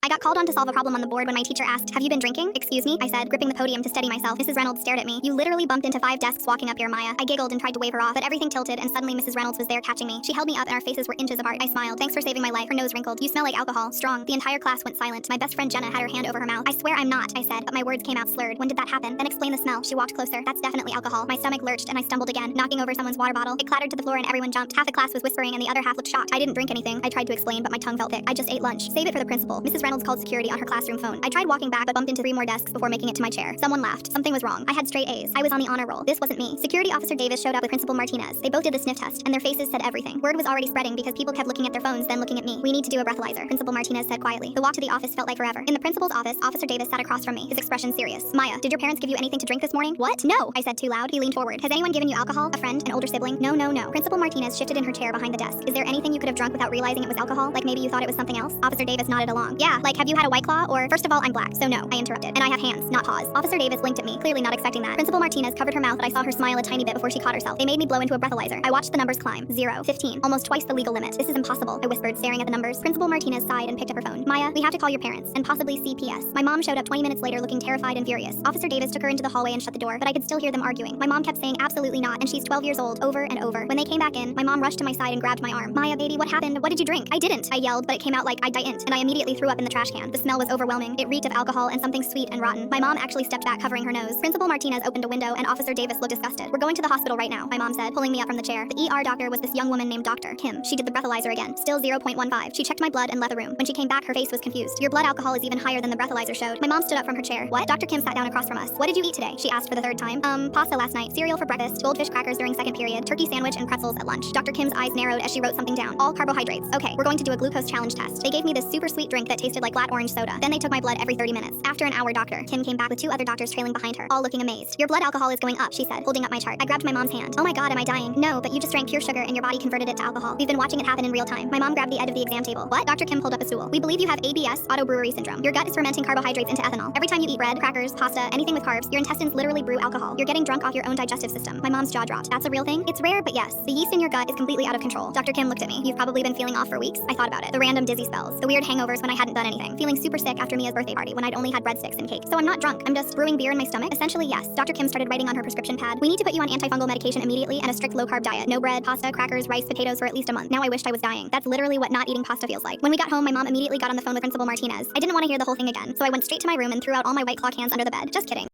I got called on to solve a problem on the board when my teacher asked, "Have you been drinking?" "Excuse me," I said, gripping the podium to steady myself. Mrs. Reynolds stared at me. "You literally bumped into 5 desks walking up here, Maya." I giggled and tried to wave her off, but everything tilted and suddenly Mrs. Reynolds was there catching me. She held me up and our faces were inches apart. I smiled. "Thanks for saving my life." Her nose wrinkled. "You smell like alcohol. Strong." The entire class went silent. My best friend Jenna had her hand over her mouth. "I swear I'm not," I said, but my words came out slurred. "When did that happen?" "Then explain the smell." She walked closer. "That's definitely alcohol." My stomach lurched and I stumbled again, knocking over someone's water bottle. It clattered to the floor and everyone jumped. Half the class was whispering and the other half looked shocked. I didn't drink anything. I tried to explain, but my tongue felt thick. "I just ate lunch." "Save it for the principal." Mrs. Reynolds called security on her classroom phone. I tried walking back, but bumped into 3 more desks before making it to my chair. Someone laughed. Something was wrong. I had straight A's. I was on the honor roll. This wasn't me. Security Officer Davis showed up with Principal Martinez. They both did the sniff test, and their faces said everything. Word was already spreading because people kept looking at their phones, then looking at me. "We need to do a breathalyzer," Principal Martinez said quietly. The walk to the office felt like forever. In the principal's office, Officer Davis sat across from me, his expression serious. "Maya, did your parents give you anything to drink this morning?" "What? No," I said too loud. He leaned forward. "Has anyone given you alcohol? A friend? An older sibling?" No. Principal Martinez shifted in her chair behind the desk. "Is there anything you could have drunk without realizing it was alcohol? Like maybe you thought it was something else?" Officer Davis nodded along. "Yeah, like have you had a White Claw or—" "First of all, I'm black, so no," I interrupted. "And I have hands, not paws." Officer Davis blinked at me, clearly not expecting that. Principal Martinez covered her mouth, but I saw her smile a tiny bit before she caught herself. "They made me blow into a breathalyzer." I watched the numbers climb. 0, 15, almost twice the legal limit. "This is impossible," I whispered, staring at the numbers. Principal Martinez sighed and picked up her phone. "Maya, we have to call your parents, and possibly CPS." My mom showed up 20 minutes later looking terrified and furious. Officer Davis took her into the hallway and shut the door, but I could still hear them arguing. My mom kept saying absolutely not, and she's 12 years old, over and over. When they came back in, my mom rushed to my side and grabbed my arm. "Maya, baby, what happened? What did you drink?" "I didn't," I yelled, but it came out like I didn't, and I immediately threw up in the trash can. The smell was overwhelming. It reeked of alcohol and something sweet and rotten. My mom actually stepped back, covering her nose. Principal Martinez opened a window, and Officer Davis looked disgusted. "We're going to the hospital right now," my mom said, pulling me up from the chair. The ER doctor was this young woman named Dr. Kim. She did the breathalyzer again. Still 0.15. She checked my blood and left the room. When she came back, her face was confused. "Your blood alcohol is even higher than the breathalyzer showed." My mom stood up from her chair. "What?" Dr. Kim sat down across from us. "What did you eat today?" she asked for the 3rd time. Pasta last night, cereal for breakfast, goldfish crackers during 2nd period, turkey sandwich and pretzels at lunch." Dr. Kim's eyes narrowed as she wrote something down. "All carbohydrates. Okay, we're going to do a glucose challenge test." They gave me this super sweet drink that tasted like flat orange soda. Then they took my blood every 30 minutes. After an hour, Dr. Kim came back with 2 other doctors trailing behind her, all looking amazed. "Your blood alcohol is going up," she said, holding up my chart. I grabbed my mom's hand. "Oh my god, am I dying?" "No, but you just drank pure sugar and your body converted it to alcohol. We've been watching it happen in real time." My mom grabbed the edge of the exam table. "What?" Dr. Kim pulled up a stool. "We believe you have ABS, autobrewery syndrome. Your gut is fermenting carbohydrates into ethanol. Every time you eat bread, crackers, pasta, anything with carbs, your intestines literally brew alcohol. You're getting drunk off your own digestive system." My mom's jaw dropped. "That's a real thing?" "It's rare, but yes. The yeast in your gut is completely out of control." Dr. Kim looked at me. "You've probably been feeling off for weeks." I thought about it. The random dizzy spells, the weird hangovers when I hadn't done anything, feeling super sick after Mia's birthday party when I'd only had breadsticks and cake. "So I'm not drunk. I'm just brewing beer in my stomach?" "Essentially, yes." Dr. Kim started writing on her prescription pad. "We need to put you on antifungal medication immediately and a strict low-carb diet. No bread, pasta, crackers, rice, potatoes for at least a month." Now I wished I was dying. That's literally what not eating pasta feels like. When we got home, my mom immediately got on the phone with Principal Martinez. I didn't want to hear the whole thing again, so I went straight to my room and threw out all my White Claw cans under the bed. Just kidding.